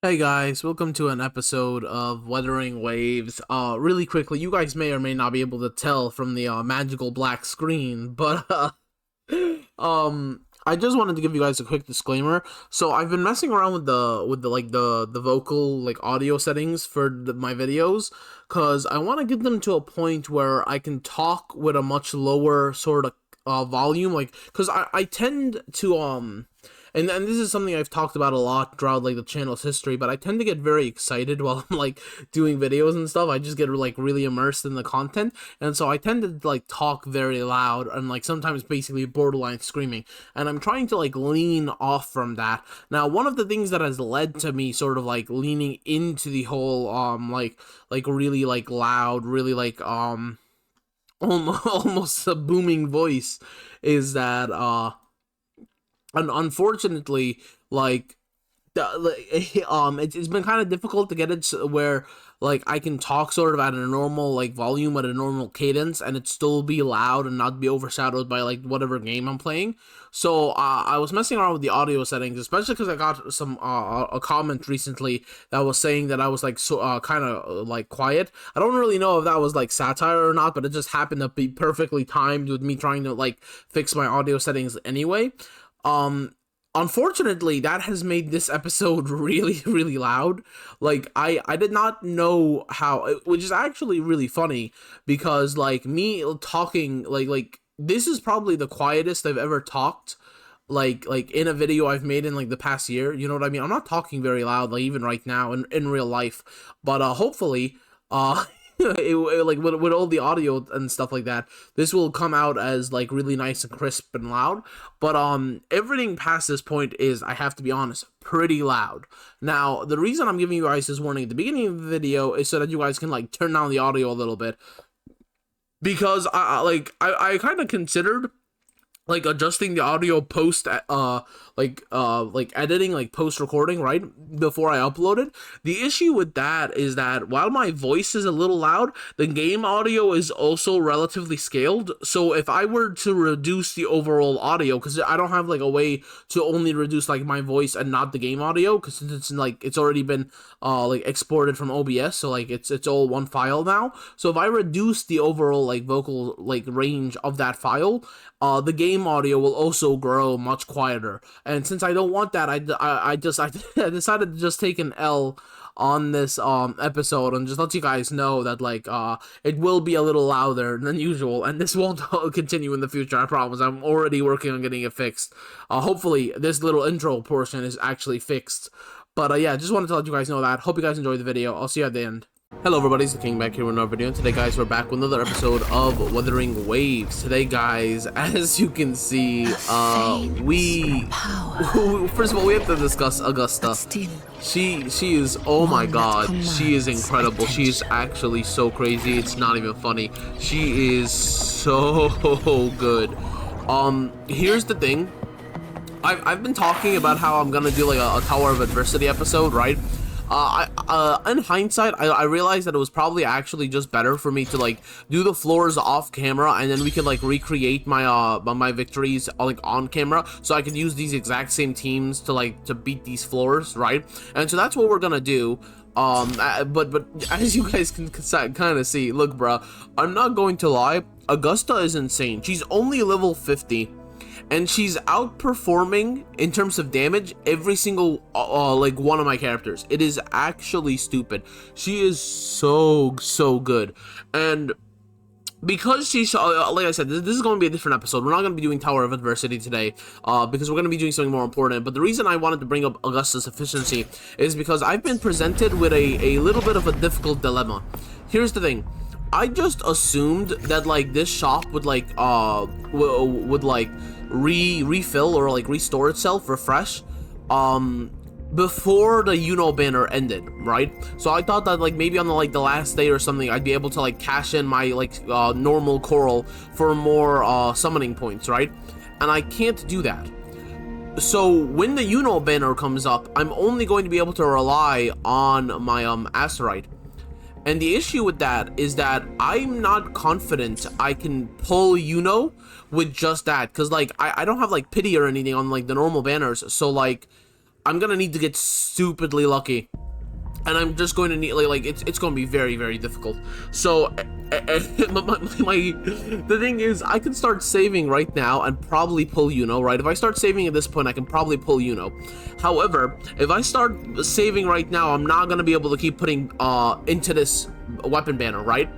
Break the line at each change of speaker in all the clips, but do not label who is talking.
Hey guys, welcome to an episode of Wuthering Waves. Really quickly, you guys may or may not be able to tell from the magical black screen, but I just wanted to give you guys a quick disclaimer. So I've been messing around with the vocal audio settings for my videos, cause I want to get them to a point where I can talk with a much lower sort of volume, cause I tend to and this is something I've talked about a lot throughout the channel's history, but I tend to get very excited while I'm doing videos and stuff. I just get really immersed in the content, and so I tend to talk very loud and sometimes basically borderline screaming. And I'm trying to lean off from that. Now, one of the things that has led to me sort of leaning into the whole really loud, really almost a booming voice is that and unfortunately, it's been kind of difficult to get it where I can talk sort of at a normal volume at a normal cadence and it still be loud and not be overshadowed by whatever game I'm playing. So I was messing around with the audio settings, especially because I got some a comment recently that was saying that I was kind of quiet. I don't really know if that was satire or not, but it just happened to be perfectly timed with me trying to fix my audio settings anyway. Unfortunately, that has made this episode really loud. I did not know how, which is actually really funny because me talking this is probably the quietest I've ever talked in a video I've made in the past year. You know what I mean? I'm not talking very loud even right now in real life, but hopefully with all the audio and stuff like that, this will come out as really nice and crisp and loud. But everything past this point is, I have to be honest, pretty loud. Now, the reason I'm giving you guys this warning at the beginning of the video is so that you guys can turn down the audio a little bit, because I kind of considered adjusting the audio post editing, post recording right before I uploaded. The issue with that is that while my voice is a little loud, the game audio is also relatively scaled. So if I were to reduce the overall audio, because I don't have a way to only reduce my voice and not the game audio, because it's already been exported from OBS, so it's all one file now. So if I reduce the overall vocal range of that file, the game audio will also grow much quieter. And since I don't want that, I decided to just take an L on this episode and just let you guys know that it will be a little louder than usual, and this won't continue in the future. I promise. I'm already working on getting it fixed. Hopefully this little intro portion is actually fixed. But yeah, just wanted to let you guys know that. Hope you guys enjoyed the video. I'll see you at the end. Hello everybody, it's the King back here with another video, and today guys we're back with another episode of Wuthering Waves. Today guys, as you can see, we first of all we have to discuss Augusta. She is, oh my god, she is incredible. She is actually so crazy, it's not even funny. She is so good. Here's the thing. I've been talking about how I'm gonna do a Tower of Adversity episode, right? In hindsight, I realized that it was probably actually just better for me to do the floors off camera, and then we could recreate my my victories on camera, so I could use these exact same teams to beat these floors, right? And so that's what we're gonna do. But as you guys can kind of see, look, bruh, I'm not going to lie, Augusta is insane. She's only level 50. And she's outperforming in terms of damage every single one of my characters. It is actually stupid. She is so good. And because she's like I said, this is going to be a different episode. We're not going to be doing Tower of Adversity today, because we're going to be doing something more important. But the reason I wanted to bring up Augusta's efficiency is because I've been presented with a little bit of a difficult dilemma. Here's the thing. I just assumed that this shop would refill or restore itself, refresh before the banner ended, right? So I thought that maybe on the last day or something I'd be able to cash in my normal coral for more summoning points, right? And I can't do that. So when the banner comes up, I'm only going to be able to rely on my asterite. And the issue with that is that I'm not confident I can pull with just that, because I don't have pity or anything on the normal banners, so I'm gonna need to get stupidly lucky. And I'm just going to need, like it's going to be very, very difficult. So, the thing is, I can start saving right now and probably pull Yuno, right? If I start saving at this point, I can probably pull Yuno. However, if I start saving right now, I'm not going to be able to keep putting into this weapon banner, right?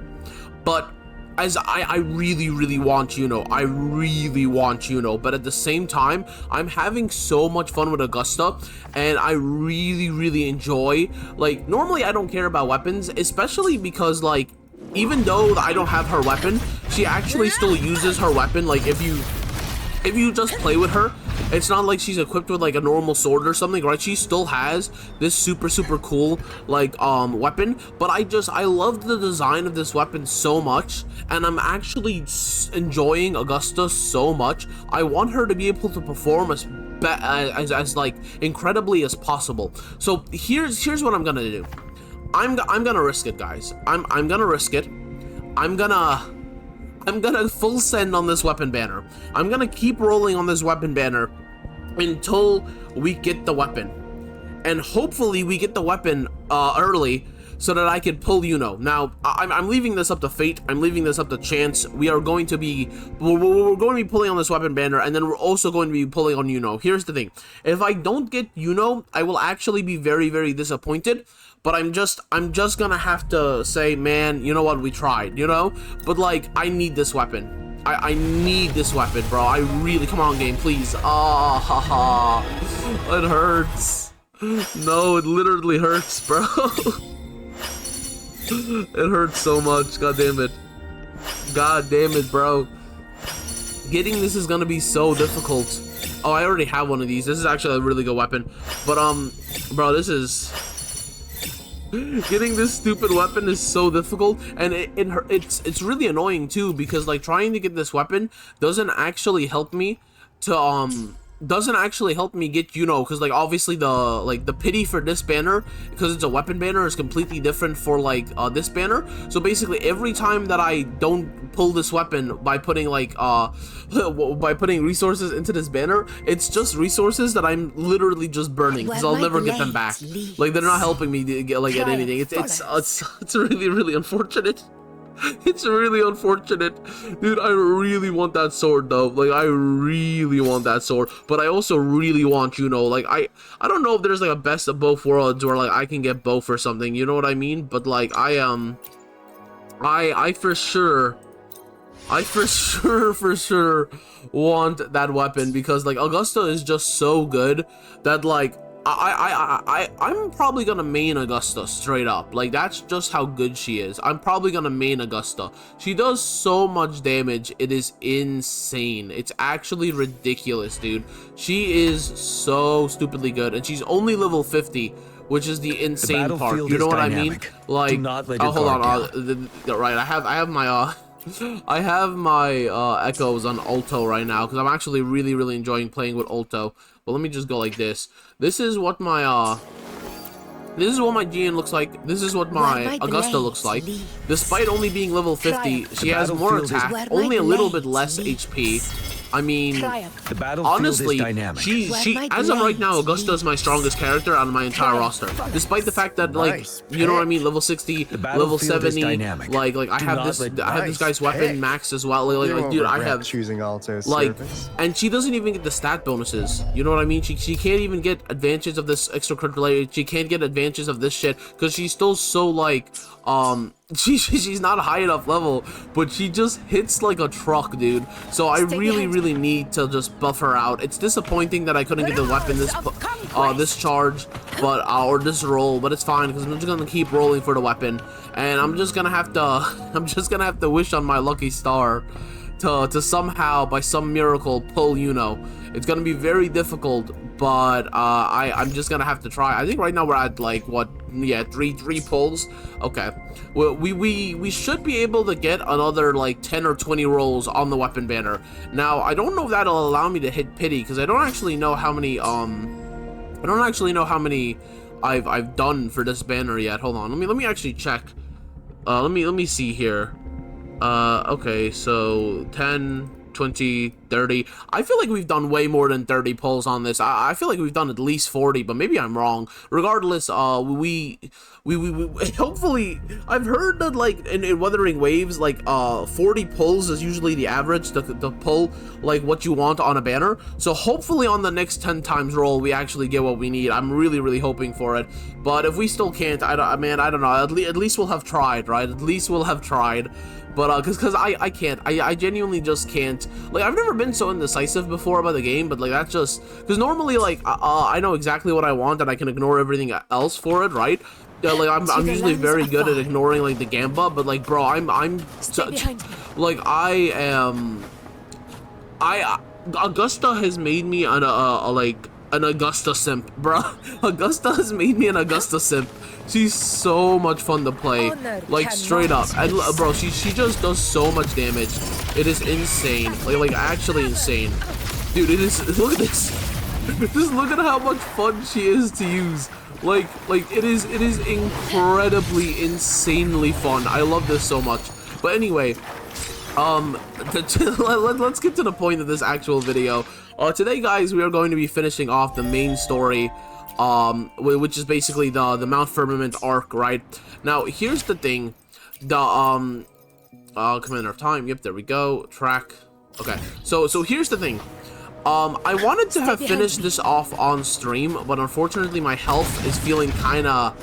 But as I really, really want Yuno. I really want Yuno. But at the same time, I'm having so much fun with Augusta. And I really, really enjoy... Like, normally I don't care about weapons. Especially because, like, even though I don't have her weapon, she actually still uses her weapon. Like, if you just play with her, it's not like she's equipped with like a normal sword or something, right? She still has this super cool like weapon, but I love the design of this weapon so much, and I'm actually enjoying Augusta so much. I want her to be able to perform as like incredibly as possible. So here's what I'm gonna do. I'm gonna risk it, guys. I'm gonna risk it. I'm gonna full send on this weapon banner. I'm gonna keep rolling on this weapon banner until we get the weapon. And hopefully we get the weapon early so that I can pull Yuno. Now, I'm leaving this up to fate. I'm leaving this up to chance. We're going to be pulling on this weapon banner, and then we're also going to be pulling on Yuno. Here's the thing. If I don't get Yuno, I will actually be very, very disappointed. But I'm just gonna have to say, man, you know what, we tried, you know? But like, I need this weapon. I need this weapon, bro. I really, come on, game, please. Ah, haha. It hurts. No, it literally hurts, bro. It hurts so much, god damn it. God damn it, bro. Getting this is gonna be so difficult. Oh, I already have one of these. This is actually a really good weapon. But, bro, this is... Getting this stupid weapon is so difficult, and it's really annoying too, because like trying to get this weapon doesn't actually help me to get because like obviously the pity for this banner, because it's a weapon banner, is completely different for like this banner. So basically every time that I don't pull this weapon by putting like by putting resources into this banner, it's just resources that I'm literally just burning, because I'll never get them back. Like, they're not helping me to get like anything. It's really, really unfortunate. It's really unfortunate, dude. I really want that sword though. Like, I really want that sword, but I also really want, you know, like I don't know if there's like a best of both worlds where like I can get both or something, you know what I mean? But like I for sure want that weapon, because like Augusta is just so good that like I'm probably gonna main Augusta straight up. Like, that's just how good she is. I'm probably gonna main Augusta. She does so much damage, it is insane. It's actually ridiculous, dude. She is so stupidly good, and she's only level 50, which is the insane part. You know what I mean? Like, oh, hold on. Right, I have my I have my echoes on Alto right now, because I'm actually really, really enjoying playing with Alto. But let me just go like this. This is what my GN looks like. This is what my Augusta looks like. Despite only being level 50, she has more attack, only a little bit less HP. I mean, honestly, she as of right now, Augusta is my strongest character out of my entire roster. Despite the fact that, like, you know what I mean, level 60, level 70, like I have this guy's weapon max as well. Like dude, I have choosing Alto's like, and she doesn't even get the stat bonuses. You know what I mean? She can't even get advantages of this extracurricular. She can't get advantages of this shit because she's still so like she's not a high enough level, but she just hits like a truck, dude. So I really need to just buff her out. It's disappointing that I couldn't get the weapon this charge, but or this roll, but it's fine, because I'm just gonna keep rolling for the weapon, and I'm just gonna have to wish on my lucky star to somehow, by some miracle, pull Yuno. It's gonna be very difficult, but I'm just gonna have to try. I think right now we're at like what, yeah, three pulls. Okay, well, we should be able to get another like 10 or 20 rolls on the weapon banner. Now I don't know if that'll allow me to hit pity, because I don't actually know how many I've done for this banner yet. Hold on, let me actually check. Let me see here. Okay, so 10, 20, 30. I feel like we've done way more than 30 pulls on this. I feel like we've done at least 40, but maybe I'm wrong. Regardless, we hopefully, I've heard that like in Wuthering Waves, like 40 pulls is usually the average to pull like what you want on a banner. So hopefully on the next 10 times roll, we actually get what we need. I'm really hoping for it. But if we still can't, I don't know. At least we'll have tried, right? At least we'll have tried. But because I can't, I genuinely just can't. Like, I've never been so indecisive before about the game, but like that's just because normally like I know exactly what I want and I can ignore everything else for it, right? Like I'm usually very good at ignoring like the gamba, but like bro, I'm such, like I am. Augusta has made me an Augusta simp, bro. Augusta has made me an Augusta simp. She's so much fun to play, like straight up. And bro, she just does so much damage. It is insane, like actually insane, dude. It is. Look at this. Just look at how much fun she is to use. Like it is incredibly, insanely fun. I love this so much. But anyway, let's get to the point of this actual video. Today, guys, we are going to be finishing off the main story, which is basically the Mount Firmament arc, right? Now, here's the thing. The Commander of Time. Yep, there we go. Track. Okay. So here's the thing. I wanted to have finished this off on stream, but unfortunately my health is feeling kind of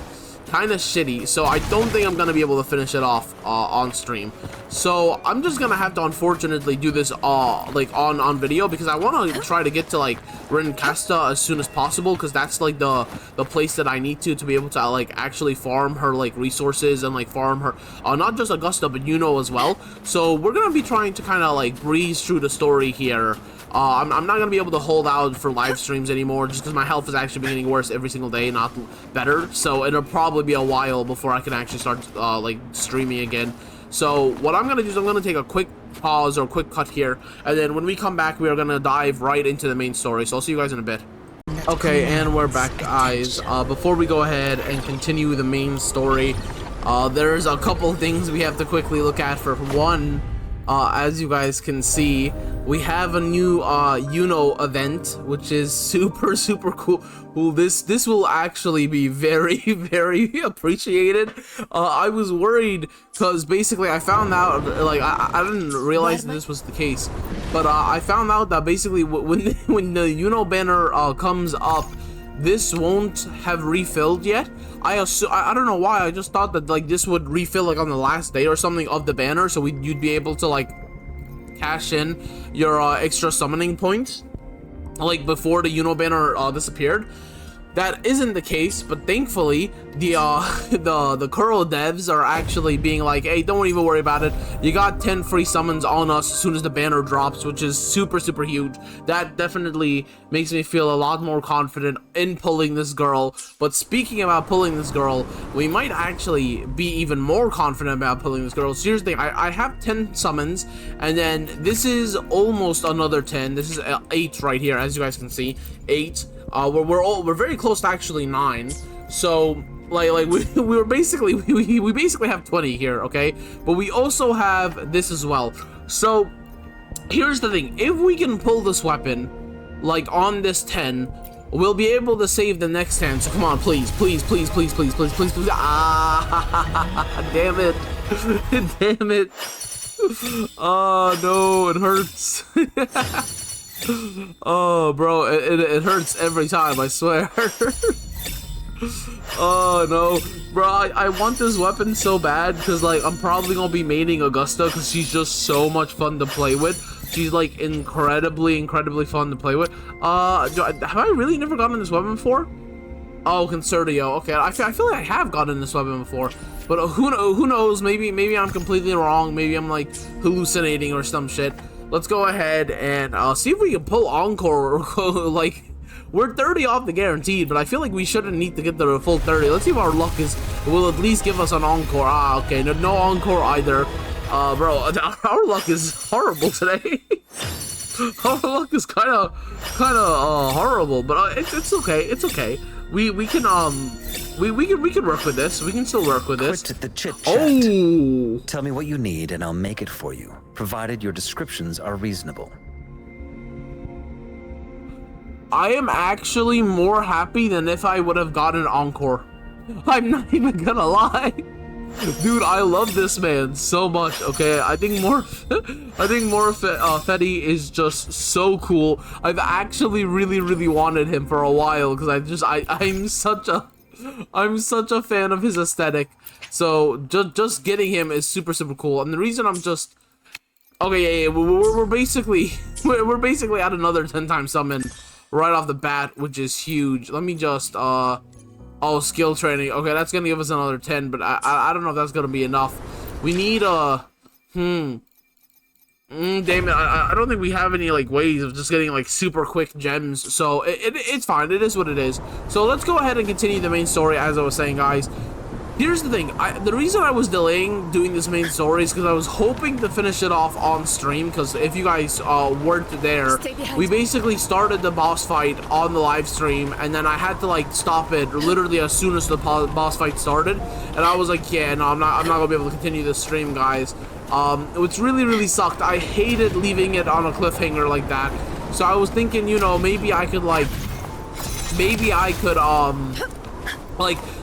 shitty, so I don't think I'm gonna be able to finish it off on stream. So I'm just gonna have to unfortunately do this like on video, because I want to try to get to like Rincasta as soon as possible, because that's like the place that I need to be able to like actually farm her like resources and like farm her not just Augusta but as well. So we're gonna be trying to kind of like breeze through the story here. I'm not going to be able to hold out for live streams anymore, just because my health is actually getting worse every single day, not better. So it'll probably be a while before I can actually start like streaming again. So what I'm going to do is I'm going to take a quick pause or a quick cut here, and then when we come back, we are going to dive right into the main story. So I'll see you guys in a bit. Okay, and we're back, guys. Before we go ahead and continue the main story, there's a couple things we have to quickly look at. For one, as you guys can see, we have a new event, which is super cool. This will actually be very appreciated. I was worried because basically I found out, like I didn't realize that this was the case, but I found out that basically when the banner comes up, this won't have refilled yet. I don't know why. I just thought that like this would refill like on the last day or something of the banner, so you'd be able to like cash in your extra summoning points like before the banner disappeared. That isn't the case, but thankfully the Curl devs are actually being like, hey, don't even worry about it. You got 10 free summons on us as soon as the banner drops, which is super huge. That definitely makes me feel a lot more confident in pulling this girl. But speaking about pulling this girl, we might actually be even more confident about pulling this girl. Seriously, I have 10 summons, and then this is almost another 10. This is 8 right here, as you guys can see. 8. We're very close to actually 9. So like we basically have 20 here, okay? But we also have this as well. So here's the thing: if we can pull this weapon like on this 10, we'll be able to save the next 10. So come on, please. Ah, damn it. Damn it. Oh no, it hurts. Oh, bro, it hurts every time, I swear. Oh, no. Bro, I want this weapon so bad, because, like, I'm probably gonna be maining Augusta, because she's just so much fun to play with. She's, like, incredibly fun to play with. Have I really never gotten this weapon before? Oh, Concertio. Okay, I feel like I have gotten this weapon before. But who knows? Maybe I'm completely wrong. Maybe I'm, like, hallucinating or some shit. Let's go ahead and see if we can pull Encore. Like, we're 30 off the guaranteed, but I feel like we shouldn't need to get to the full 30. Let's see if our luck will at least give us an Encore. Ah, okay, no Encore either. Bro, our luck is horrible today. Our luck is kind of horrible, but it's okay. It's okay. We can work with this. We can still work with this.
Quit the chit-chat.
Oh!
Tell me what you need and I'll make it for you, provided your descriptions are reasonable.
I am actually more happy than if I would have gotten an encore. I'm not even gonna lie. Dude, I love this man so much. Okay, I think Fetty is just so cool. I've actually really wanted him for a while because I'm such a fan of his aesthetic. So just getting him is super cool. And the reason I'm just okay, yeah, we're basically at another 10 times summon right off the bat, which is huge. Let me just oh, skill training. Okay, that's gonna give us another 10, but I don't know if that's gonna be enough. We need damn it, I don't think we have any like ways of just getting like super quick gems, so it's fine. It is what it is. So let's go ahead and continue the main story. As I was saying, guys, here's the thing. The reason I was delaying doing this main story is because I was hoping to finish it off on stream, because if you guys weren't there, we basically started the boss fight on the live stream, and then I had to like stop it literally as soon as the boss fight started, and I was like, yeah, no, I'm not gonna be able to continue this stream, guys. Which really sucked. I hated leaving it on a cliffhanger like that. So I was thinking, you know, maybe I could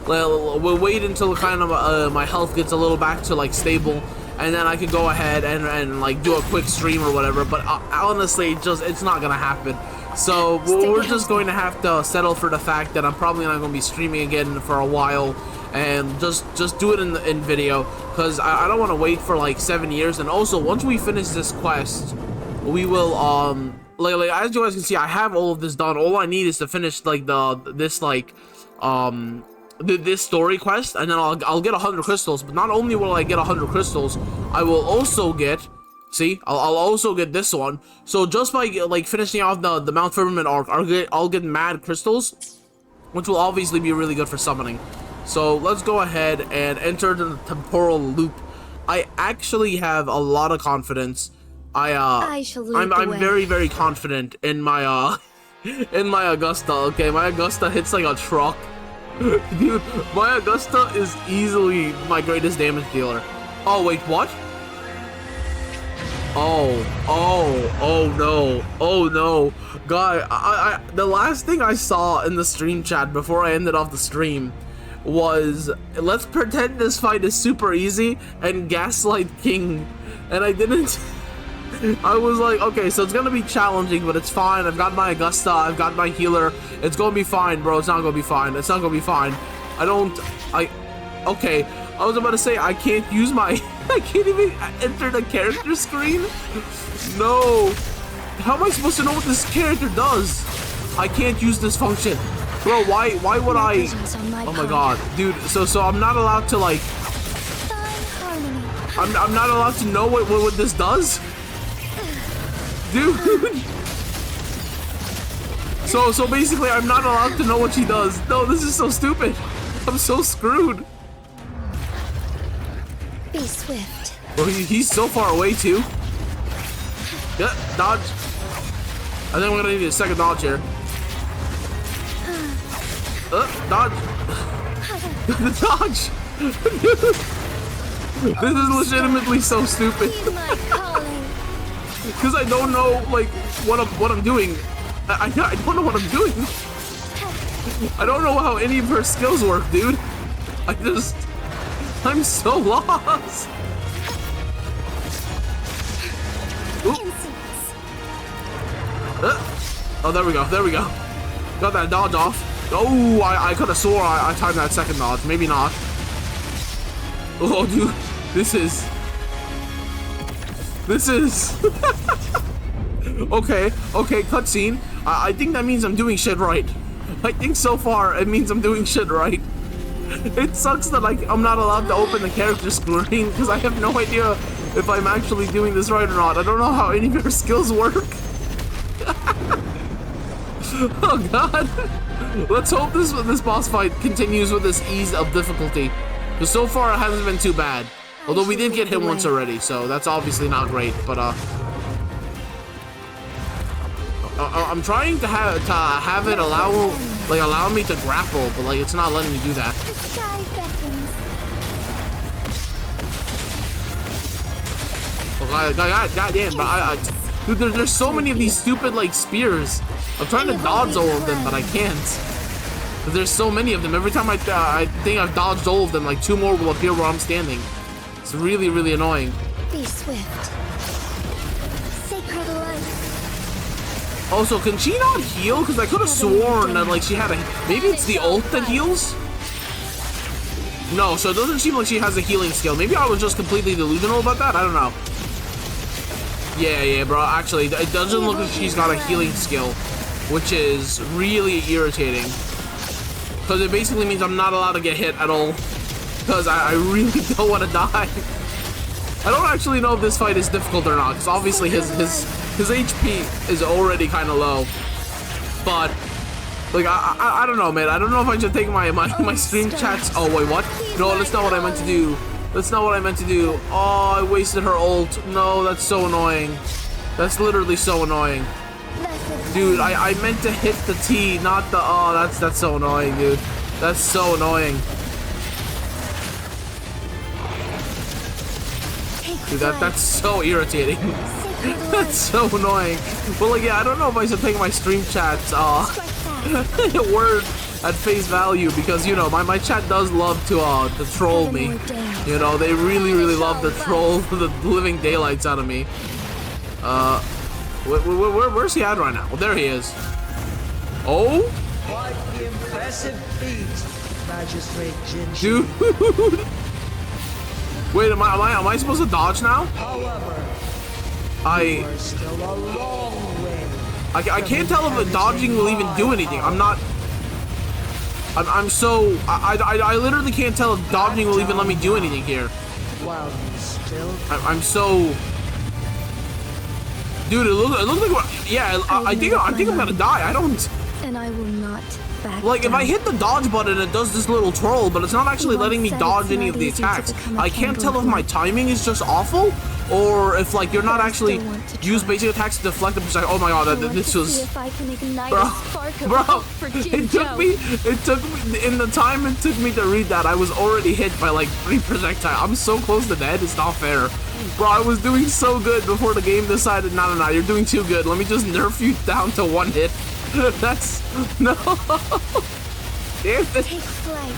we'll wait until kind of my health gets a little back to like stable, and then I could go ahead and like do a quick stream or whatever. But honestly, it's not gonna happen. So we're just going to have to settle for the fact that I'm probably not going to be streaming again for a while, and just do it in video, because I don't want to wait for like 7 years. And also, once we finish this quest, we will like as you guys can see, I have all of this done. All I need is to finish like this story quest, and then I'll get 100 crystals. But not only will I get 100 crystals, I will also get, see, I'll also get this one. So just by like finishing off the Mount Firmament arc, I'll get mad crystals, which will obviously be really good for summoning. So let's go ahead and enter the temporal loop. I actually have a lot of confidence. I'm very confident in my in my Augusta. Okay, my Augusta hits like a truck. Dude, my Augusta is easily my greatest damage dealer. Oh wait, what? Oh no, guy, the last thing I saw in the stream chat before I ended off the stream was, let's pretend this fight is super easy and Gaslight King, and I didn't. I was like, okay, so it's gonna be challenging, but it's fine. I've got my Augusta, I've got my healer. It's gonna be fine, bro. It's not gonna be fine. It's not gonna be fine. Okay, I was about to say I can't use my, I can't even enter the character screen. No, how am I supposed to know what this character does? I can't use this function, bro. Why would I? Oh my god, dude. So I'm not allowed to like. I'm not allowed to know what this does. Dude. So basically I'm not allowed to know what she does. No, this is so stupid. I'm so screwed.
Be swift.
Well, he's so far away too. Yeah, dodge. I think we're gonna need a second dodge here. Dodge. The dodge. This is legitimately so stupid. Because I don't know like what I'm doing. I don't know what I'm doing. I don't know how any of her skills work, dude. I'm so lost. Oh, there we go. Got that dodge off. Oh, I could have swore I timed that second dodge. Maybe not. Oh, dude, this is okay, cutscene. I think that means I'm doing shit right. I think so far it means I'm doing shit right. It sucks that I'm not allowed to open the character screen because I have no idea if I'm actually doing this right or not. I don't know how any of your skills work. Oh god. Let's hope this boss fight continues with this ease of difficulty. Because so far it hasn't been too bad. Although we did get hit once already, so that's obviously not great, but I'm trying to have it allow me to grapple, but like it's not letting me do that. Oh god damn, but Dude, there's so many of these stupid, like, spears. I'm trying to dodge all of them, but I can't. But there's so many of them. Every time I think I've dodged all of them, like, 2 more will appear where I'm standing. It's really, really annoying.
Be swift. Sacred life.
Also, can she not heal? Because I could have sworn that, like, she had a... Maybe it's the ult that heals? No, so it doesn't seem like she has a healing skill. Maybe I was just completely delusional about that. I don't know. Yeah, bro. Actually, it doesn't look like she's got a healing skill, which is really irritating. Because it basically means I'm not allowed to get hit at all. Because I really don't want to die. I don't actually know if this fight is difficult or not. Because obviously his HP is already kind of low. But... like, I don't know, man. I don't know if I should take my stream chats. Oh, wait, what? No, that's not what I meant to do. That's not what I meant to do. Oh, I wasted her ult. No, that's so annoying. That's literally so annoying. Dude, I meant to hit the T, not the... oh, that's so annoying, dude. That's so annoying. Dude, that's so irritating. That's so annoying. But, like, yeah, I don't know if I should take my stream chats word at face value, because, you know, my chat does love to troll me. You know, they really love to troll the living daylights out of me. Where's he at right now? Well, there he is. Oh?
Quite the impressive feat, Magistrate Jinshi.
Dude. Wait, am I supposed to dodge now?
However, you are still a long way.
I can't tell if the dodging will even do anything. I'm not... I'm so... I literally can't tell if dodging will even let me do anything here.
While you still...
I'm so... Dude, it looks like... yeah, I think I'm gonna die. I don't...
And I will not back
like, if
down.
I hit the dodge button, it does this little troll, but it's not actually letting me dodge any of the attacks. I can't tell if my timing is just awful, or if, like, you're not actually use basic attacks to deflect them. It's like, oh my god, this was... bro, it took me, in the time it took me to read that, I was already hit by, like, 3 projectiles. I'm so close to dead, it's not fair. Bro, I was doing so good before the game decided, no, you're doing too good. Let me just nerf you down to 1 hit. That's... no. Damn it.
Take flight.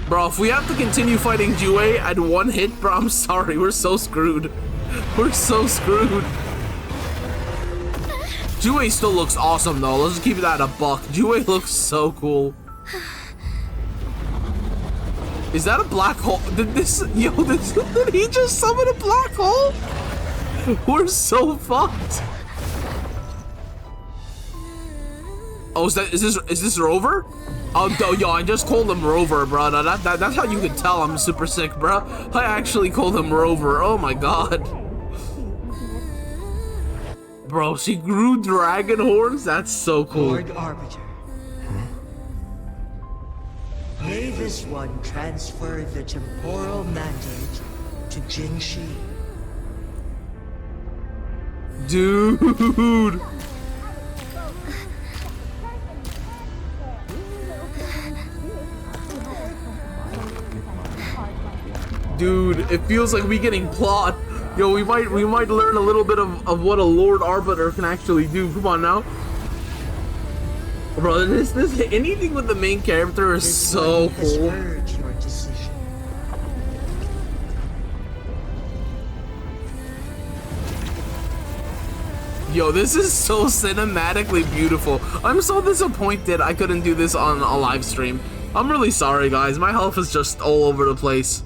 Bro, if we have to continue fighting Jue at 1 hit, bro, I'm sorry. We're so screwed. We're so screwed. Jue still looks awesome, though. Let's just keep that a buck. Jue looks so cool. Is that a black hole? Did he just summon a black hole? We're so fucked. Oh, is this Rover? Oh, yo, I just called him Rover, bro. That's how you can tell I'm super sick, bro. I actually called him Rover. Oh my god. Bro, she grew dragon horns? That's so cool.
Lord Arbiter. May this one transfer the temporal mandate to Jinshi.
Dude. Dude, it feels like we getting plot. Yo, we might learn a little bit of what a Lord Arbiter can actually do. Come on now. Bro, this anything with the main character is so cool. Yo, this is so cinematically beautiful. I'm so disappointed I couldn't do this on a live stream. I'm really sorry, guys. My health is just all over the place.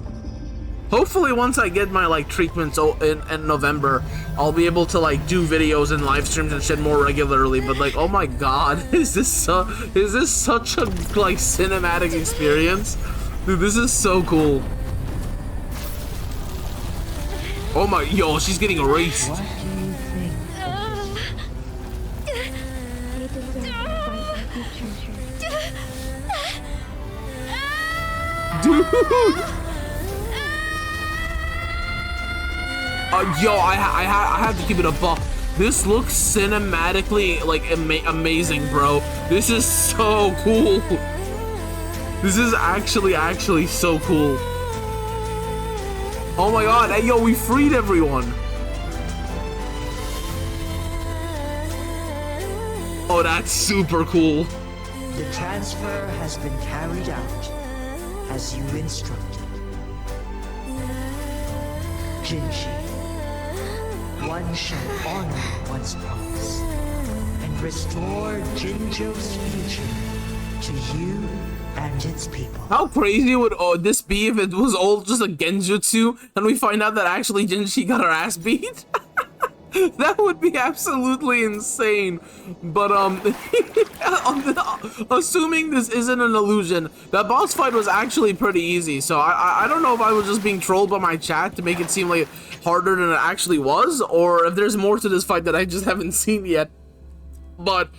Hopefully, once I get my, like, treatments in November, I'll be able to, like, do videos and live streams and shit more regularly. But, like, oh my god, is this such a, like, cinematic experience? Dude, this is so cool. Oh my, yo, she's getting erased. Dude! Yo, I have to keep it a buck. This looks cinematically, like, amazing, bro. This is so cool. This is actually so cool. Oh my god, hey, yo, we freed everyone. Oh, that's super cool.
The transfer has been carried out as you instructed. Jinshi, one shall honor one's promise and restore Jinzhou's future to you and its people.
How crazy would this be if it was all just a genjutsu and we find out that actually Jinshi got her ass beat? That would be absolutely insane. But assuming this isn't an illusion, that boss fight was actually pretty easy. So I don't know if I was just being trolled by my chat to make it seem like harder than it actually was, or if there's more to this fight that I just haven't seen yet. But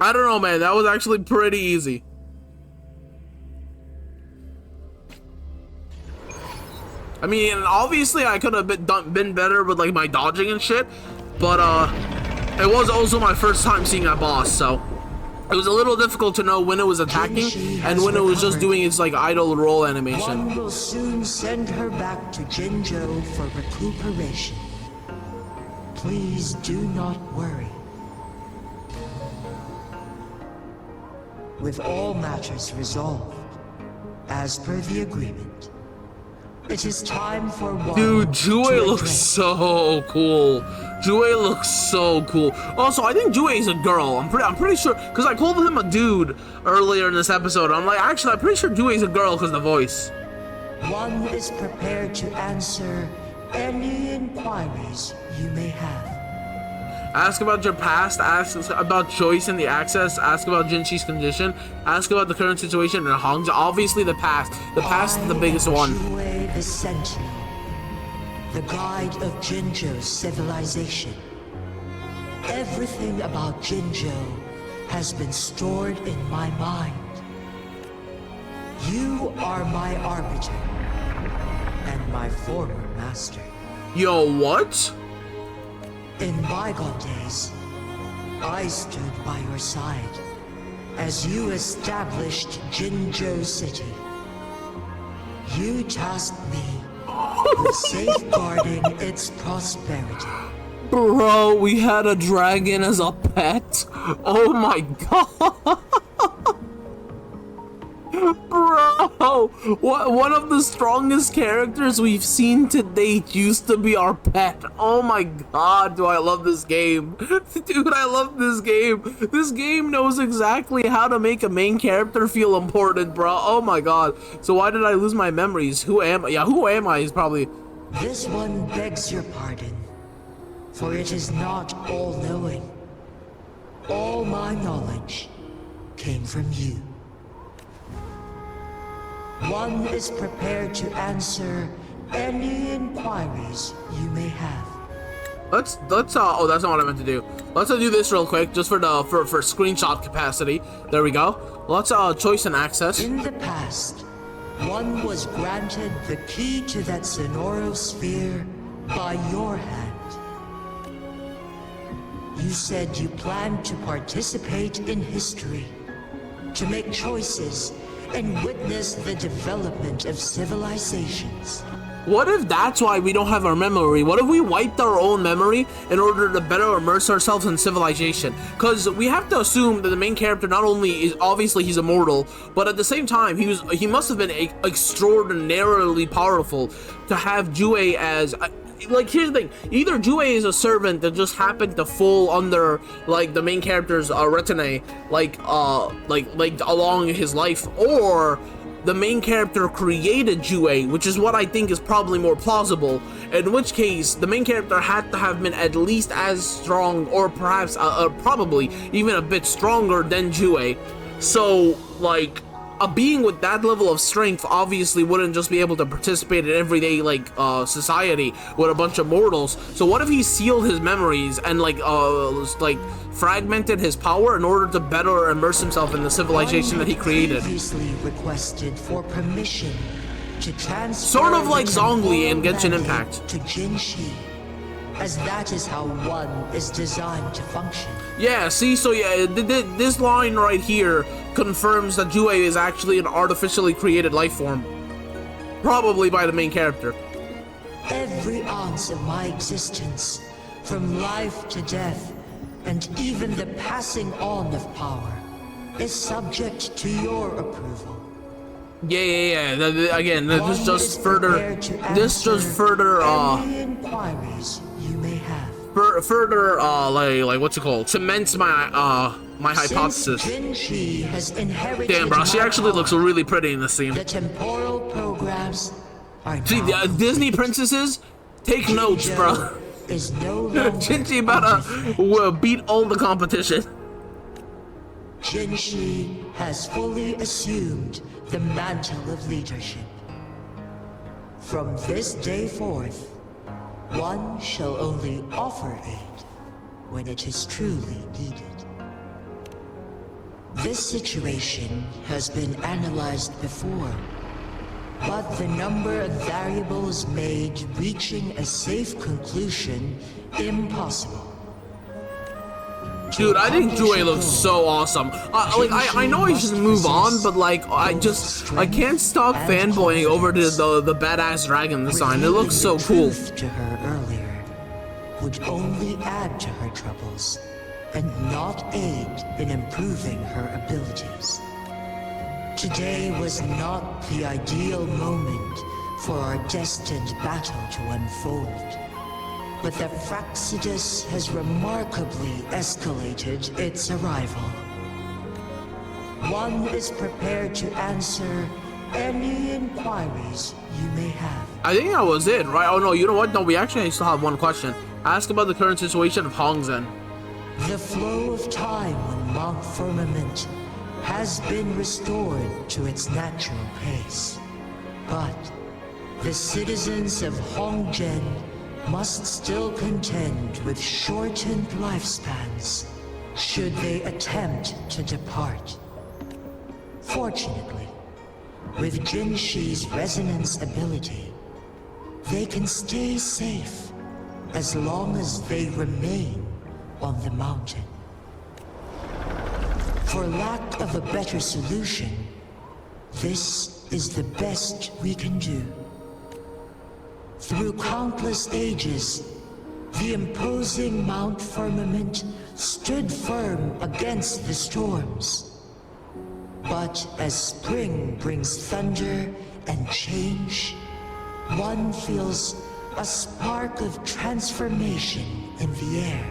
I don't know, man. That was actually pretty easy. I mean, obviously I could have been better with like my dodging and shit, but it was also my first time seeing that boss, so it was a little difficult to know when it was attacking and when it was just doing its like idle roll animation.
One will soon send her back to Jinzhou for recuperation. Please do not worry. With all matters resolved, as per the agreement, it is time for one.
Dude, Jue looks so cool. Jue looks so cool. Also, I think Jue is a girl. I'm pretty sure, because I called him a dude earlier in this episode. I'm like, actually, I'm pretty sure Jue is a girl because of the voice.
One is prepared to answer any inquiries you may have.
Ask about your past, ask about choice in the access, ask about Jinshi's condition, ask about the current situation in Hongzhou. Obviously the past. The past is the biggest one.
Jue the Sentinel, the guide of Jinzhou's civilization. Everything about Jinzhou has been stored in my mind. You are my arbiter and my former master.
Yo, what?
In bygone days, I stood by your side as you established Jinzhou City. You tasked me with safeguarding its prosperity.
Bro, we had a dragon as a pet? Oh my god! Bro, one of the strongest characters we've seen to date used to be our pet. Oh my god, do I love this game. Dude, I love this game. This game knows exactly how to make a main character feel important, bro. Oh my god. So why did I lose my memories? Who am I? Yeah, who am I is probably...
This one begs your pardon, for it is not all-knowing. All my knowledge came from you. One is prepared to answer any inquiries you may have.
Let's oh, that's not what I meant to do. Let's do this real quick, just for screenshot capacity. There we go. Let's choice and access.
In the past, one was granted the key to that Sonoro sphere by your hand. You said you planned to participate in history, to make choices and witness the development of civilizations.
What if that's why we don't have our memory? What if we wiped our own memory in order to better immerse ourselves in civilization? Because we have to assume that the main character not only is obviously he's immortal, but at the same time he must have been extraordinarily powerful to have Jue as. Like, here's the thing, either Jue is a servant that just happened to fall under like the main character's retinue, like along his life, or the main character created Jue, which is what I think is probably more plausible, in which case the main character had to have been at least as strong, or perhaps probably even a bit stronger than Jue. So like a being with that level of strength obviously wouldn't just be able to participate in everyday like society with a bunch of mortals. So what if he sealed his memories and like fragmented his power in order to better immerse himself in the civilization that he created?
Previously requested for permission to transfer
sort of like Zhongli in Genshin Impact.
To Jinshi, as that is how one is designed to function.
Yeah, see, so yeah, this line right here confirms that Jue is actually an artificially created life form. Probably by the main character.
Every ounce of my existence, from life to death, and even the passing on of power is subject to your approval.
Yeah. Again, this
One
just
is
further.
prepared to
This just
answer
further.
any inquiries you may have.
Further. Like what's it called? Cements my my hypothesis.
Since Jinshi has inherited
Damn, bro, she
my
actually looks
power,
really pretty in this scene.
the temporal programs are
See,
now
Disney princesses, take notes, bro.
is no longer
Jinshi about to beat all the competition.
Jinshi has fully assumed the mantle of leadership. From this day forth, one shall only offer aid when it is truly needed. This situation has been analyzed before, but the number of variables made reaching a safe conclusion impossible.
Dude, I think Jue looks so awesome. I know I should move on, but like, I can't stop fanboying over the badass dragon design. It looks so cool.
To her earlier would only add to her troubles and not aid in improving her abilities. Today was not the ideal moment for our destined battle to unfold. But the Fraxidus has remarkably escalated its arrival. One is prepared to answer any inquiries you may have.
I think that was it, right? Oh no, you know what? No, we actually still have one question. Ask about the current situation of Hongzhen.
The flow of time on Mount Firmament has been restored to its natural pace. But the citizens of Hongzhen must still contend with shortened lifespans should they attempt to depart. Fortunately, with Jinshi's resonance ability, they can stay safe as long as they remain on the mountain. For lack of a better solution, this is the best we can do. Through countless ages, the imposing Mount Firmament stood firm against the storms. But as spring brings thunder and change, one feels a spark of transformation in the air.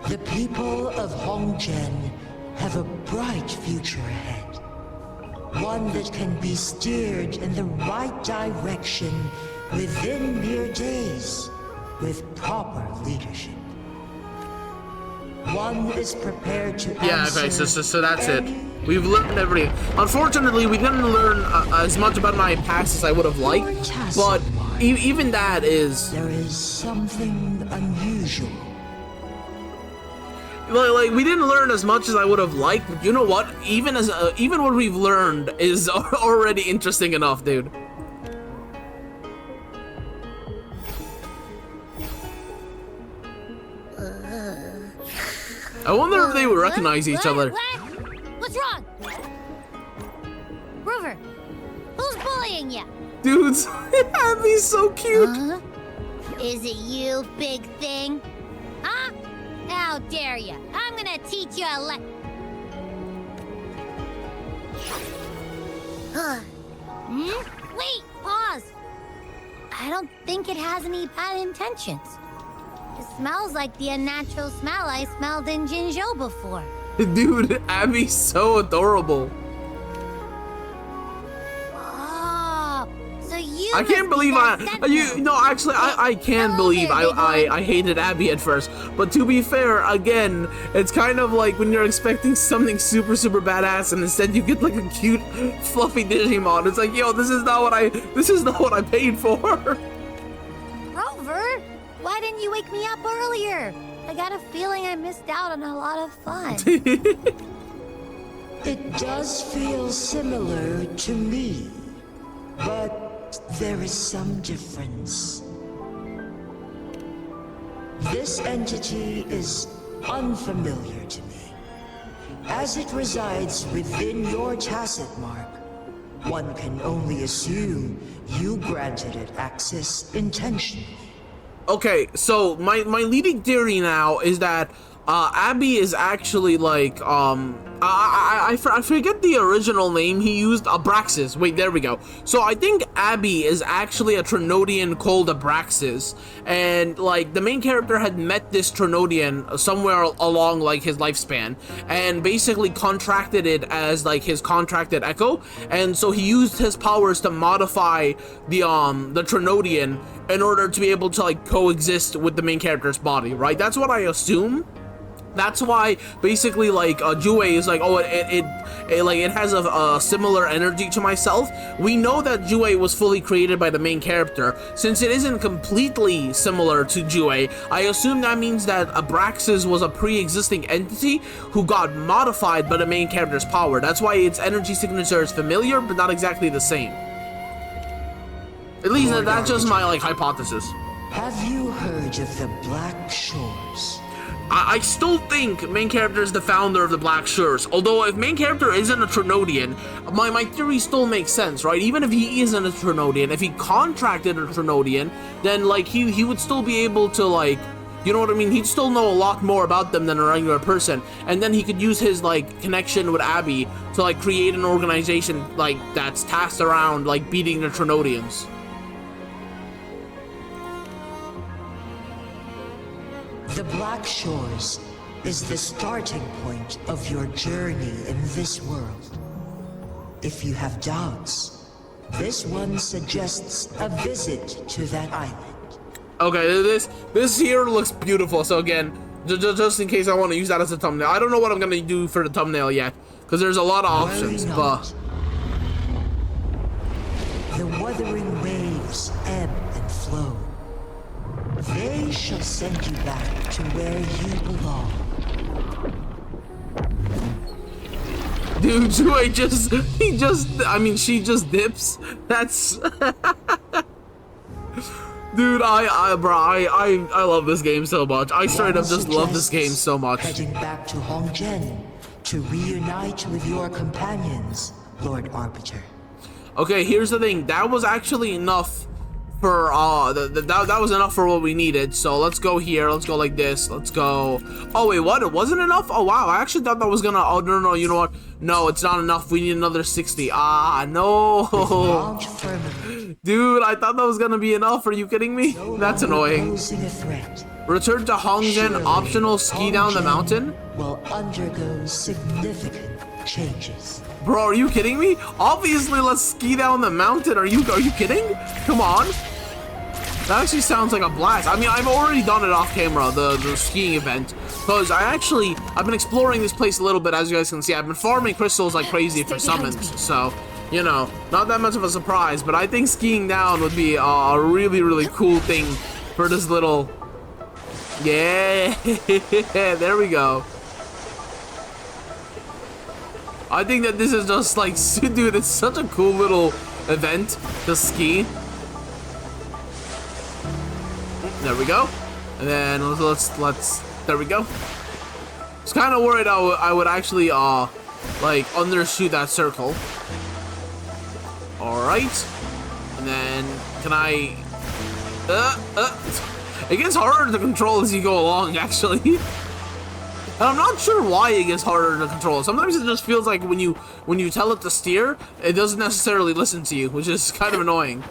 The people of Hongzhen have a bright future ahead. One that can be steered in the right direction within mere days with proper leadership. One is prepared to answer.
Okay, so that's it. We've learned everything. Unfortunately, we didn't learn as much about my past as I would have liked, but even that is...
There is something unusual.
Like, we didn't learn as much as I would have liked, but you know what? Even what we've learned is already interesting enough, dude. I wonder if they would recognize each other.
What's wrong? Rover, who's bullying you?
Dudes, Abby's so cute.
Is it you, big thing? Huh? How dare you? I'm gonna teach you a Wait, pause. I don't think it has any bad intentions. It smells like the unnatural smell I smelled in Jinzhou before.
Dude, Abby's so adorable.
Oh, so you
I can't believe I can believe I hated Abby at first, but to be fair, again, it's kind of like when you're expecting something super badass and instead you get like a cute fluffy Digimon. It's like, yo, this is not what I paid for.
Rover, why didn't you wake me up earlier? I got a feeling I missed out on a lot of fun.
It does feel similar to me, but there is some difference. This entity is unfamiliar to me. As it resides within your tacit mark, one can only assume you granted it access intentionally.
Okay, so my leading theory now is that Abby is actually like I forget the original name he used. Abraxas. Wait, there we go. So I think Abby is actually a Trinodian called Abraxas, and like the main character had met this Trinodian somewhere along like his lifespan, and basically contracted it as like his contracted echo, and so he used his powers to modify the Trinodian in order to be able to like coexist with the main character's body, right? That's what I assume. That's why basically like Jue is like, oh, it has a similar energy to myself. We know that Jue was fully created by the main character. Since it isn't completely similar to Jue, I assume that means that Abraxas was a pre-existing entity who got modified by the main character's power. That's why its energy signature is familiar, but not exactly the same. At least that's just my like hypothesis.
Have you heard of the Black Shores?
I still think main character is the founder of the Black Shores. Although if main character isn't a Trinodian, my theory still makes sense, right? Even if he isn't a Trinodian, if he contracted a Trinodian, then like he would still be able to like, you know what I mean? He'd still know a lot more about them than a regular person. And then he could use his like connection with Abby to like create an organization like that's tasked around like beating the Trinodians.
The Black Shores is the starting point of your journey in this world. If you have doubts, this one suggests a visit to that island.
Okay, this here looks beautiful. So again, just in case I want to use that as a thumbnail. I don't know what I'm gonna do for the thumbnail yet, because there's a lot of options. But
the wuthering waves ebb and flow. They shall send you back to where you belong.
Dude, Jue she just dips. That's dude, I love this game so much. I straight up just love this game so much.
Heading back to Hongzhen to reunite with your companions, Lord Arbiter.
Okay, here's the thing. That was actually enough for that was enough for what we needed. So let's go here. Let's go like this. Let's go. Oh wait, what? It wasn't enough? Oh wow, I actually thought that was gonna. Oh no, you know what? No, it's not enough. We need another 60. Ah no, dude, I thought that was gonna be enough. Are you kidding me? That's annoying. Return to Hongzhen. Optional ski down the mountain.
Will undergo significant changes.
Bro, are you kidding me? Obviously, let's ski down the mountain. Are you kidding? Come on. That actually sounds like a blast. I mean, I've already done it off camera, the skiing event, because I've been exploring this place a little bit. As you guys can see, I've been farming crystals like crazy for summons. So, you know, not that much of a surprise, but I think skiing down would be a really, really cool thing for this little... Yeah, there we go. I think that this is just like, dude, it's such a cool little event to ski. There we go. And then let's there we go. I was kind of worried I would actually like undershoot that circle. All right. And then can I it gets harder to control as you go along, actually. And I'm not sure why it gets harder to control. Sometimes it just feels like when you tell it to steer, it doesn't necessarily listen to you, which is kind of annoying.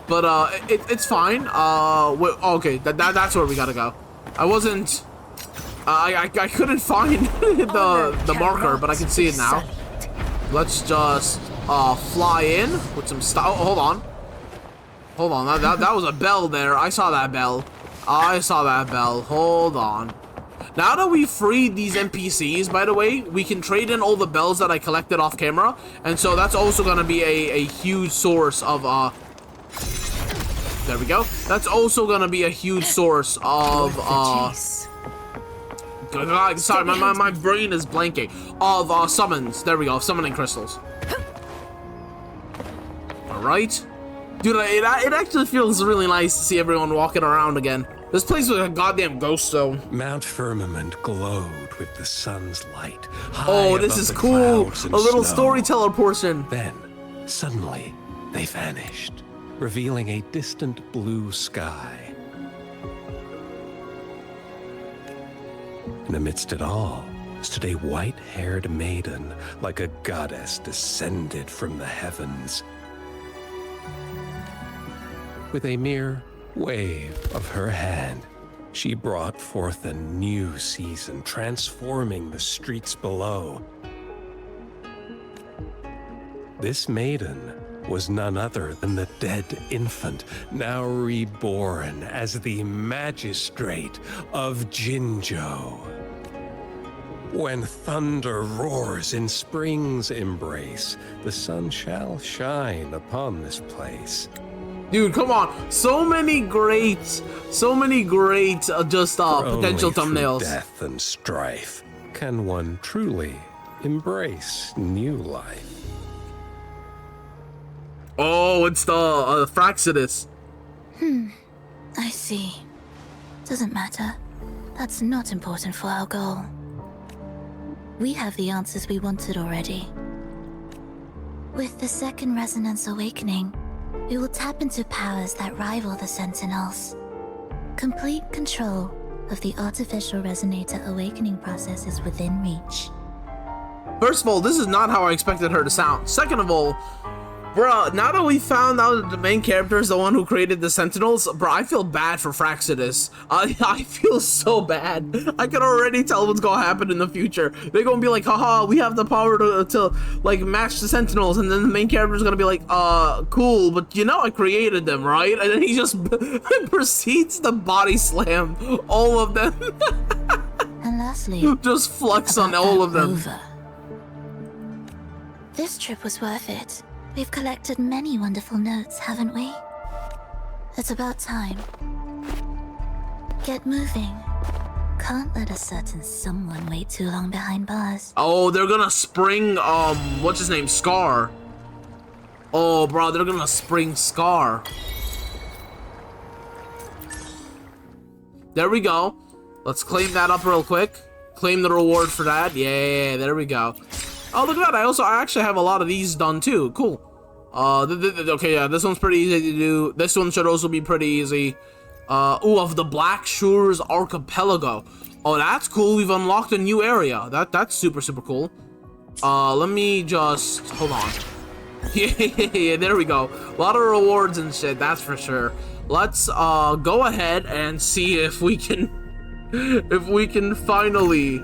But it's fine. Okay, that's where we gotta go. I wasn't. I couldn't find the marker, but I can see it now. Let's just fly in with some stuff. Oh, hold on. That was a bell there. I saw that bell. Hold on. Now that we freed these NPCs, by the way, we can trade in all the bells that I collected off camera, and so that's also gonna be a huge source of there we go. That's also gonna be a huge source of sorry, my brain is blanking. Of summons. There we go, summoning crystals. Alright. Dude, it actually feels really nice to see everyone walking around again. This place was a goddamn ghost zone.
Mount Firmament glowed with the sun's light.
Oh, this is cool. A little storyteller portion.
Then, suddenly, they vanished, revealing a distant blue sky. and amidst it all stood a white-haired maiden, like a goddess descended from the heavens. With a mere wave of her hand, she brought forth a new season, transforming the streets below. This maiden was none other than the dead infant, now reborn as the magistrate of Jinzhou. When thunder roars in spring's embrace, the sun shall shine upon this place.
Dude, come on. So many great just potential
Only through
thumbnails.
death and strife can one truly embrace new life.
Oh, it's the Fraxidus.
I see. Doesn't matter. That's not important for our goal. We have the answers we wanted already. With the second resonance awakening, we will tap into powers that rival the Sentinels. Complete control of the artificial resonator awakening process is within reach.
First of all, this is not how I expected her to sound. Second of all, bruh, now that we found out that the main character is the one who created the Sentinels, bruh, I feel bad for Fraxidus. I feel so bad. I can already tell what's gonna happen in the future. They're gonna be like, haha, we have the power to like match the Sentinels, and then the main character is gonna be like, cool, but you know I created them, right? And then he just proceeds to body slam all of them.
And lastly,
Just flex on
about
all
that
of them.
rover. This trip was worth it. We've collected many wonderful notes, haven't we? It's about time. Get moving. Can't let a certain someone wait too long behind bars.
Oh, they're gonna spring, what's his name? Scar. Oh, bro, they're gonna spring Scar. There we go. Let's claim that up real quick. Claim the reward for that. Yeah, there we go. Oh, look at that. I actually have a lot of these done too. Cool. Okay, yeah, this one's pretty easy to do. This one should also be pretty easy. Ooh, of the Black Shores Archipelago. Oh, that's cool. We've unlocked a new area. That's super cool. Let me just hold on. Yeah, there we go. A lot of rewards and shit, that's for sure. Let's go ahead and see if we can finally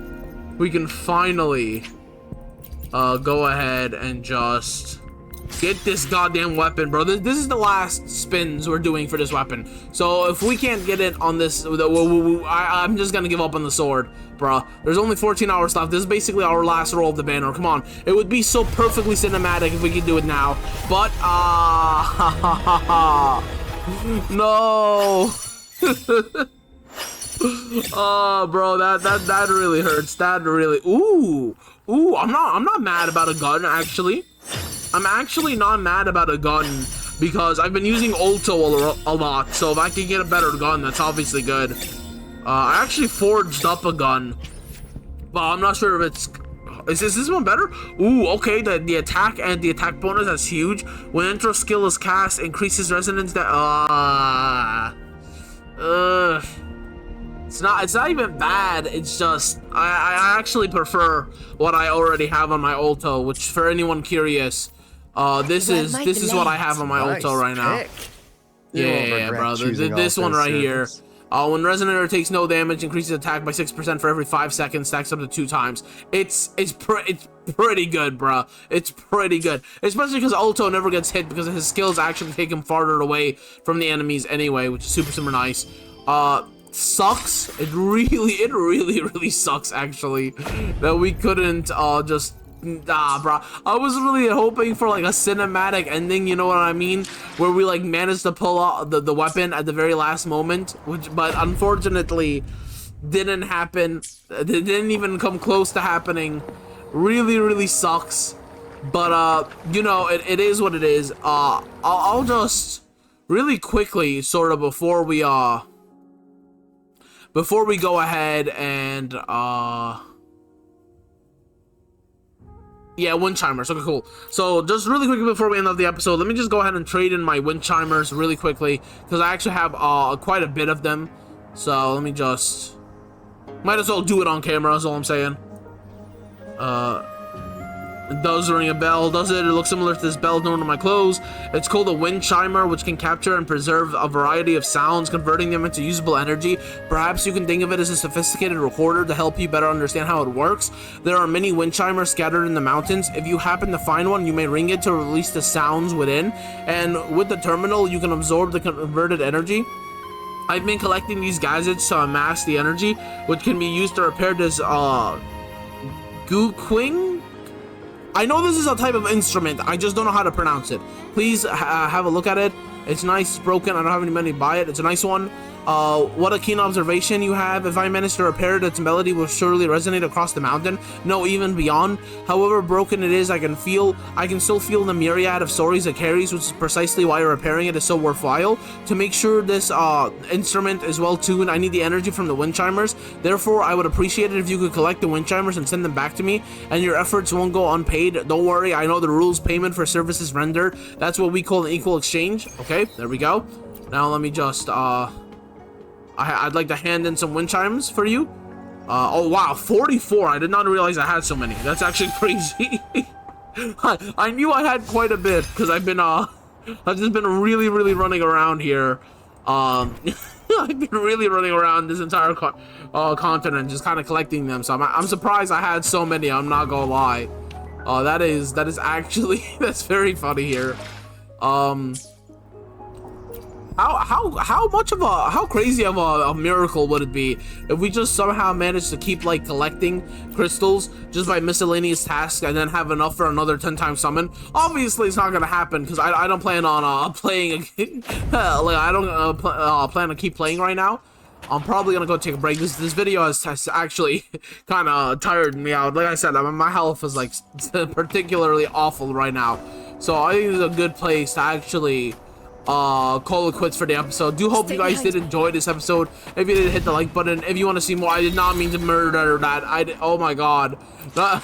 go ahead and just get this goddamn weapon, bro. This is the last spins we're doing for this weapon. So if we can't get it on this, I'm just gonna give up on the sword, bro. There's only 14 hours left. This is basically our last roll of the banner. Come on. It would be so perfectly cinematic if we could do it now. But, no. Oh, bro, that really hurts. That really, ooh, I'm not mad about a gun, actually. I'm actually not mad about a gun because I've been using Ulto a lot, so if I can get a better gun, that's obviously good. I actually forged up a gun, but I'm not sure if it's, is this one better? Ooh, okay, the attack and the attack bonus, that's huge. When intro skill is cast, increases resonance that, It's not even bad. It's just I actually prefer what I already have on my Ulto, which for anyone curious, this is what I have on my Ulto right now. Yeah, bro. This one right here. When Resonator takes no damage, increases attack by 6% for every 5 seconds, stacks up to 2 times. It's pretty good, bro. It's pretty good, especially because Ulto never gets hit because his skills actually take him farther away from the enemies anyway, which is super nice. Sucks. It really sucks actually that we couldn't just bro. I was really hoping for like a cinematic ending, you know what I mean, where we like managed to pull out the weapon at the very last moment, but unfortunately didn't happen. It didn't even come close to happening. Really sucks, but you know, it is what it is. I'll just really quickly sort of before we go ahead and yeah, wind chimers. Okay, cool. So just really quickly before we end off the episode, let me just go ahead and trade in my wind chimers really quickly because I actually have quite a bit of them. So let me just Might as well do it on camera, is all I'm saying. It does ring a bell, does it? It looks similar to this bell known in my clothes. It's called a wind chimer, which can capture and preserve a variety of sounds, converting them into usable energy. Perhaps you can think of it as a sophisticated recorder to help you better understand how it works. There are many wind chimers scattered in the mountains. If you happen to find one, you may ring it to release the sounds within, and with the terminal, you can absorb the converted energy. I've been collecting these gadgets to amass the energy, which can be used to repair this, Guqing? I know this is a type of instrument, I just don't know how to pronounce it. Please have a look at it. It's nice, it's broken, I don't have any money to buy it. It's a nice one. What a keen observation you have. If I manage to repair it, its melody will surely resonate across the mountain, no, even beyond. However broken it is, I can still feel the myriad of stories it carries, which is precisely why repairing it is so worthwhile. To make sure this instrument is well tuned, I need the energy from the wind chimers. Therefore, I would appreciate it if you could collect the wind chimers and send them back to me, and your efforts won't go unpaid. Don't worry, I know the rules. Payment for services rendered. That's what we call an equal exchange. Okay, there we go. Now let me just I'd like to hand in some wind chimes for you. Oh wow, 44. I did not realize I had so many. That's actually crazy. I knew I had quite a bit because I've just been really running around here. I've been really running around this entire continent, just kind of collecting them. So I'm surprised I had so many. I'm not gonna lie. That is actually that's very funny here. How crazy of a miracle would it be if we just somehow managed to keep like collecting crystals just by miscellaneous tasks and then have enough for another 10 times summon? Obviously it's not gonna happen because I don't plan on playing like I don't plan to keep playing right now. I'm probably gonna go take a break. This video has actually kind of tired me out. Like I said, my health is like particularly awful right now, so I think it's a good place to actually call it quits for the episode. Do hope you guys did enjoy this episode. If you did, hit the like button. If you want to see more, I did not mean to murder that. Oh my god. Not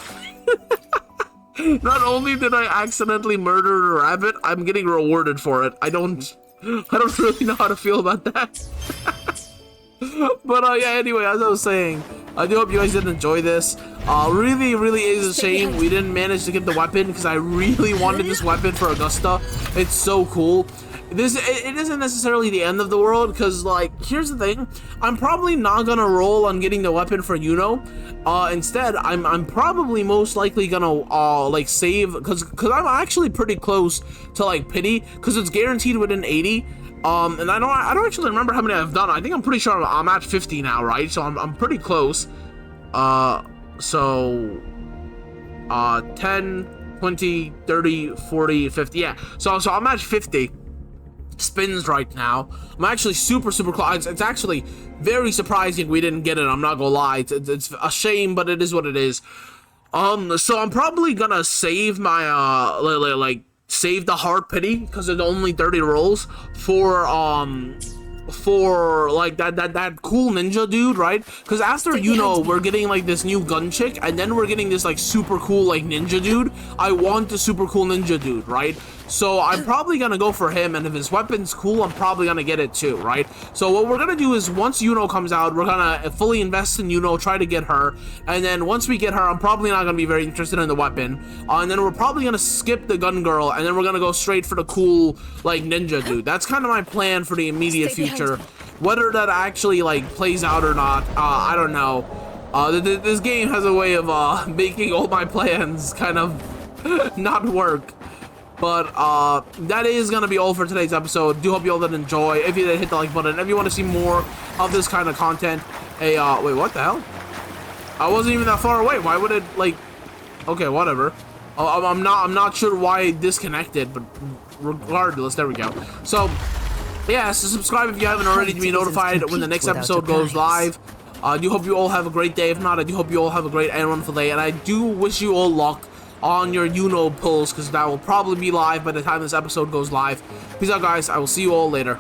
only did I accidentally murder a rabbit, I'm getting rewarded for it. I don't really know how to feel about that. But yeah, anyway, as I was saying, I do hope you guys did enjoy this. Really is a shame we didn't manage to get the weapon, because I really wanted this weapon for Augusta. It's so cool. It isn't necessarily the end of the world, because like, here's the thing, I'm probably not gonna roll on getting the weapon for Yuno. Instead, I'm probably most likely gonna like save, because I'm actually pretty close to like pity, because it's guaranteed within 80. And I don't actually remember how many I've done. I think I'm pretty sure I'm at 50 now, right? So I'm pretty close. 10, 20, 30, 40, 50. Yeah. So I'm at 50 spins right now. I'm actually super close. It's actually very surprising we didn't get it. I'm not gonna lie. It's a shame, but it is what it is. So I'm probably gonna save my save the hard pity, because it's only 30 rolls for like that cool ninja dude, right? Because after we're getting like this new gun chick, and then we're getting this like super cool like ninja dude. I want the super cool ninja dude, right? So I'm probably gonna go for him, and if his weapon's cool, I'm probably gonna get it too, right? So what we're gonna do is, once Yuno comes out, we're gonna fully invest in Yuno, try to get her, and then once we get her, I'm probably not gonna be very interested in the weapon, and then we're probably gonna skip the gun girl, and then we're gonna go straight for the cool like ninja dude. That's kind of my plan for the immediate future. Whether that actually like plays out or not, I don't know. This game has a way of making all my plans kind of not work. But that is gonna be all for today's episode. Do hope you all did enjoy. If you did, hit the like button. If you want to see more of this kind of content, wait, what the hell? I wasn't even that far away. Why would it like? Okay, whatever. I'm not sure why it disconnected, but regardless, there we go. So yeah, so subscribe if you haven't already to be notified when the next episode goes live. I do hope you all have a great day. If not, I do hope you all have a great and wonderful day, and I do wish you all luck on your Yuno pulls, because that will probably be live by the time this episode goes live. Peace out, guys. I will see you all later.